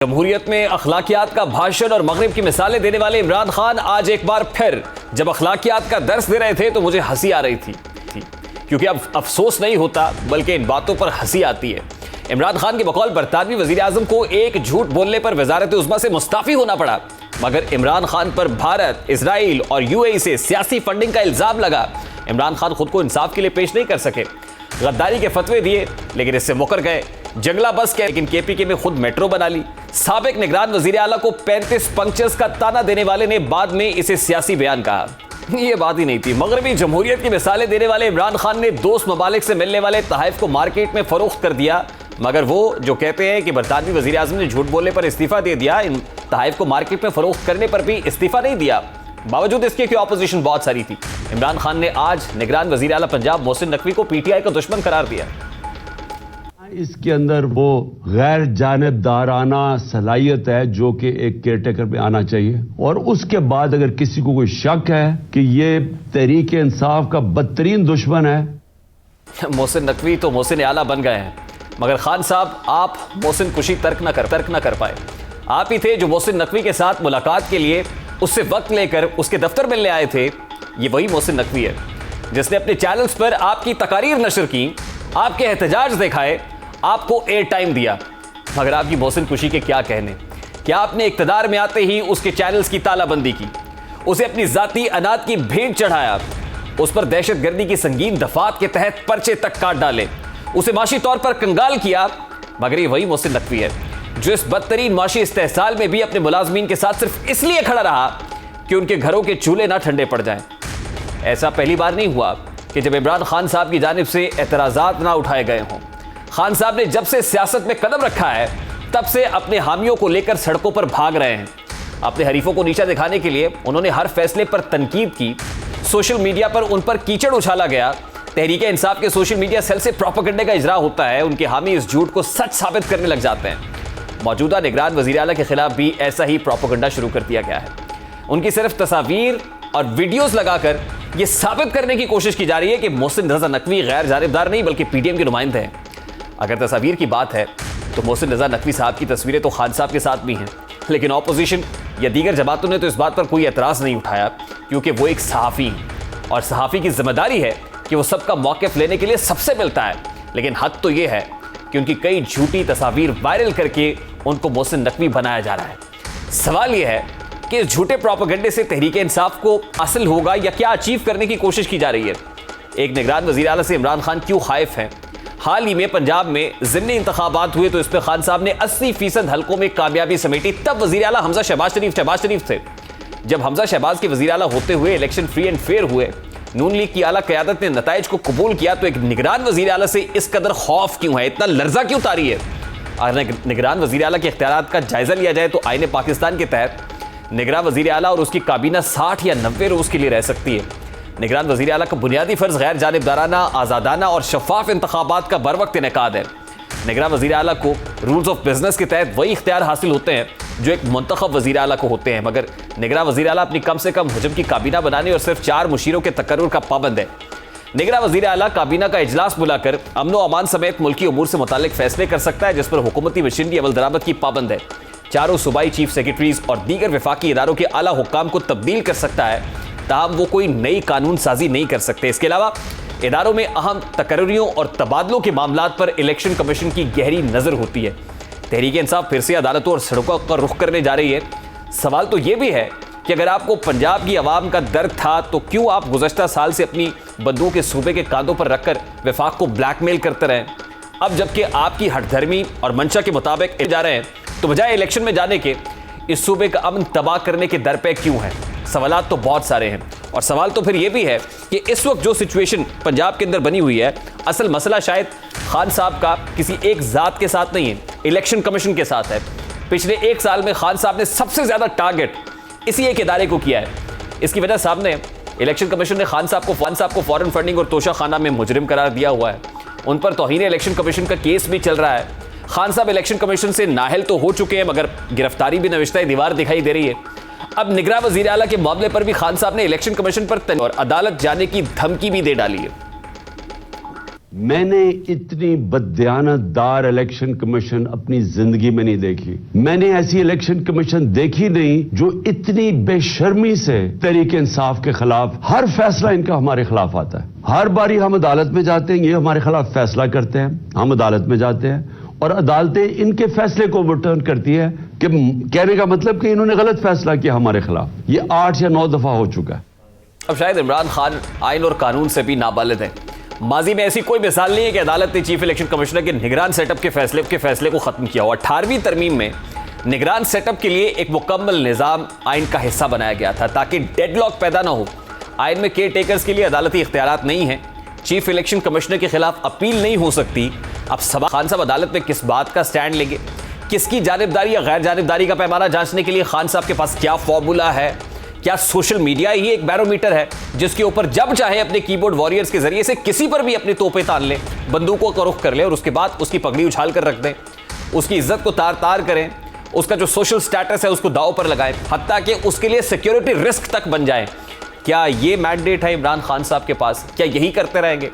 जमहूरियत में अखलाकियात का भाषण और मगरिब की मिसालें देने वाले इमरान खान आज एक बार फिर जब अखलाकियात का दर्स दे रहे थे तो मुझे हंसी आ रही थी क्योंकि अब अफसोस नहीं होता बल्कि इन बातों पर हंसी आती है। इमरान खान के बकौल बरतानवी वजीर आजम को एक झूठ बोलने पर वजारत उज़्मा से मुस्ताफी होना पड़ा, मगर इमरान खान पर भारत, इजराइल और यूएई से सियासी फंडिंग का इल्जाम लगा। इमरान खान खुद को इंसाफ के लिए पेश नहीं कर सके, गद्दारी के फतवे दिए लेकिन इससे मुकर गए, जंगला बस के लेकिन केपीके में खुद मेट्रो बना ली। साबिक निगरान वजीर आला को 35 पंक्चर्स का ताना देने वाले ने बाद में इसे सियासी बयान कहा। ये बात ही नहीं थी। मगरबी जमहूरियत की मिसालें देने वाले इमरान खान ने दोस्त ममालिक से मिलने वाले तहाइफ को मार्केट में फरोख्त कर दिया, मगर वो जो कहते हैं कि बरतानवी वजीर आजम ने झूठ बोलने पर इस्तीफा दे दिया, इन तहाइफ को मार्केट में फरोख्त करने पर भी इस्तीफा नहीं दिया। बावजूद इसके कि ऑपोजिशन बहुत सारी थी। इमरान खान ने आज निगरान वजीर आला पंजाब मोहसिन नकवी को पीटीआई का दुश्मन करार दिया। इसके अंदर वो गैर जानिबदाराना सलाहियत है जो कि एक केयरटेकर में आना चाहिए, और उसके बाद अगर किसी को कोई शक है कि ये तहरीक इंसाफ का बदतरीन दुश्मन है। मोहसिन नकवी तो मोहसिन आला बन गए हैं, मगर खान साहब आप मोहसिन कुशी तर्क न कर पाए। आप ही थे जो मोहसिन नकवी के साथ मुलाकात के लिए उससे वक्त लेकर उसके दफ्तर मिलने आए थे। ये वही मोहसिन नकवी है जिसने अपने चैनल्स पर आपकी तकारीर नशर की, आपके एहतजाज दिखाए, आपको एयर टाइम दिया, मगर आपकी मोहसिन कुशी के क्या कहने। क्या आपने इक्तदार में आते ही उसके चैनल्स की तालाबंदी की, उसे अपनी जाती अनाद की भेंट चढ़ाया, उस पर दहशतगर्दी की संगीन दफात के तहत पर्चे तक काट डाले, उसे माशी तौर पर कंगाल किया। मगर ये वही मोहसिन नकवी है जो इस बदतरीन माशी इस्तेहसाल में भी अपने मुलाजमीन के साथ सिर्फ इसलिए खड़ा रहा कि उनके घरों के चूल्हे ना ठंडे पड़ जाएं। ऐसा पहली बार नहीं हुआ कि जब इमरान खान साहब की जानिब से एतराज़ात ना उठाए गए हों। खान साहब ने जब से सियासत में कदम रखा है तब से अपने हामियों को लेकर सड़कों पर भाग रहे हैं। अपने हरीफों को नीचा दिखाने के लिए उन्होंने हर फैसले पर तनकीद की, सोशल मीडिया पर उन पर कीचड़ उछाला गया। तहरीक इंसाफ के सोशल मीडिया सेल से प्रोपेगेंडा का इजरा होता है, उनके हामी इस झूठ को सच साबित करने लग जाते हैं। मौजूदा निगरान वजीर आला के खिलाफ भी ऐसा ही प्रोपेगेंडा शुरू कर दिया गया है। उनकी सिर्फ तस्वीर और वीडियोस लगाकर यह साबित करने की कोशिश की जा रही है कि मोहसिन रजा नकवी गैर जानिबदार नहीं बल्कि पीडीएम के नुमाइंदे हैं। अगर तस्वीर की बात है तो मोहसिन रजा नकवी साहब की तस्वीरें तो खान साहब के साथ भी हैं, लेकिन ऑपोजिशन या दीगर जमातों ने तो इस बात पर कोई एतराज़ नहीं उठाया क्योंकि वो एक सहाफ़ी हैं और सहाफ़ी की जिम्मेदारी है कि वो सबका मौक़िफ़ लेने के लिए सबसे मिलता है। लेकिन हद तो ये है कि उनकी कई झूठी तस्वीर वायरल करके उनको मोहसिन नकवी बनाया जा रहा है। सवाल यह है कि इस झूठे प्रोपेगेंडे से तहरीक इंसाफ को हासिल होगा या क्या अचीव करने की कोशिश की जा रही है। एक निगरान वज़ीर आला से इमरान खान क्यों खाइफ हैं? हाल ही में पंजाब में ज़िमनी इंतखाबात हुए तो इस पर खान साहब ने 80% हलकों में कामयाबी समेटी। तब वज़ीर आला हमजा शहबाज शरीफ थे। जब हमजा शहबाज के वज़ीर आला होते हुए इलेक्शन फ्री एंड फेयर हुए, नून लीग की आला क़यादत ने नताइज को कबूल किया, तो एक निगरान वज़ीर आला से इस कदर खौफ क्यों है, इतना लर्जा क्यों तारी है? अगर निगरान वज़ीर आला के इख्तियारात का जायज़ा लिया जाए तो आईने पाकिस्तान के तहत निगरान वज़ीर आला और उसकी काबीना 60 या 90 रोज़ के लिए रह सकती है। निगरान वज़ीर आला का बुनियादी फ़र्ज़ गैर जानिबदाराना, आज़ादाना और शफ़ाफ़ इंतखाबात का बर वक्त इनेकाद है। निगरान वज़ीर आला को रूल्स ऑफ बिज़नेस के तहत वही इख्तियार हासिल होते हैं जो एक मुंतखब वज़ीर आला को होते हैं, मगर निगरान वज़ीर आला अपनी कम से कम हुजम की काबीना बनाने और सिर्फ 4 मुशीरों के तकर्रुर का पाबंद है। निगरान वज़ीर आला काबीना का इजलास बुलाकर अमन व अमान समेत मुल्की उमूर से मुताल्लिक फैसले कर सकता है जिस पर हुकूमती मशीनरी अमल दरामद की पाबंद है। चारों सूबाई चीफ सेक्रेटरीज और दीगर वफाकी इदारों के आला हुक्काम को तब्दील कर सकता है, ताहम वो कोई नई कानून साजी नहीं कर सकते। इसके अलावा इदारों में अहम तकर्रियों और तबादलों के मामलात पर इलेक्शन कमीशन की गहरी नज़र होती है। तहरीक इंसाफ फिर से अदालतों और सड़कों का रुख करने जा रही है। सवाल तो ये भी है कि अगर आपको पंजाब की आवाम का दर्द था तो क्यों आप गुज़श्ता साल से अपनी बंदूक के सूबे के कांधों पर रखकर वफाक को ब्लैकमेल करते रहें? अब जबकि आपकी हठधर्मी और मंशा के मुताबिक जा रहे हैं तो बजाय इलेक्शन में जाने के इस सूबे का अमन तबाह करने के दर पे क्यों है? सवालात तो बहुत सारे हैं, और सवाल तो फिर ये भी है कि इस वक्त जो सिचुएशन पंजाब के अंदर बनी हुई है, असल मसला शायद खान साहब का किसी एक ज़ात के साथ नहीं है, इलेक्शन कमीशन के साथ है। पिछले 1 साल में खान साहब ने सबसे ज़्यादा टारगेट इसी एक इदारे को किया है। इसकी वजह सामने इलेक्शन कमीशन ने खान साहब को फॉरेन फंडिंग और तोशा खाना में मुजरिम करार दिया हुआ है। उन पर तौहीन इलेक्शन कमीशन का केस भी चल रहा है। खान साहब इलेक्शन कमीशन से नाहल तो हो चुके हैं, मगर गिरफ्तारी भी नविश्ता दीवार दिखाई दे रही है। अब निगरान वज़ीर आला के मामले पर भी खान साहब ने इलेक्शन कमीशन पर और अदालत जाने की धमकी भी दे डाली है। मैंने इतनी बददियानतदार इलेक्शन कमीशन अपनी जिंदगी में नहीं देखी। मैंने ऐसी इलेक्शन कमीशन देखी नहीं जो इतनी बेशर्मी से तहरीक इंसाफ के खिलाफ हर फैसला इनका हमारे खिलाफ आता है। हर बारी हम अदालत में जाते हैं, ये हमारे खिलाफ फैसला करते हैं, हम अदालत में जाते हैं और अदालतें इनके फैसले को ओवरटर्न करती है कि कहने का मतलब कि इन्होंने गलत फैसला किया हमारे खिलाफ। ये 8 या 9 दफा हो चुका है। अब शायद इमरान खान आइन और कानून से भी नाबालिग हैं। माजी में ऐसी कोई मिसाल नहीं है कि अदालत ने चीफ इलेक्शन कमिश्नर के निगरान सेटअप के फैसले को खत्म किया हो। 18वीं तरमीम में निगरान सेटअप के लिए एक मुकम्मल निज़ाम आइन का हिस्सा बनाया गया था ताकि डेडलॉक पैदा ना हो। आइन में केयर टेकर्स के लिए अदालती इख्तियारात नहीं है, चीफ इलेक्शन कमिश्नर के खिलाफ अपील नहीं हो सकती। अब खान साहब अदालत में किस बात का स्टैंड लेंगे, किसकी जानिबदारी या गैर जानिबदारी का पैमाना जांचने के लिए खान साहब के पास क्या फॉर्मूला है? क्या सोशल मीडिया ही एक बैरोमीटर है जिसके ऊपर जब चाहे अपने कीबोर्ड वॉरियर्स के जरिए से किसी पर भी अपनी तोपें तान लें, बंदूकों का रुख कर लें और उसके बाद उसकी पगड़ी उछाल कर रख दें, उसकी इज्जत को तार तार करें, उसका जो सोशल स्टेटस है उसको दांव पर लगाएं, हत्ता कि उसके लिए सिक्योरिटी रिस्क तक बन जाए? क्या ये मैंडेट है इमरान खान साहब के पास? क्या यही करते रहेंगे?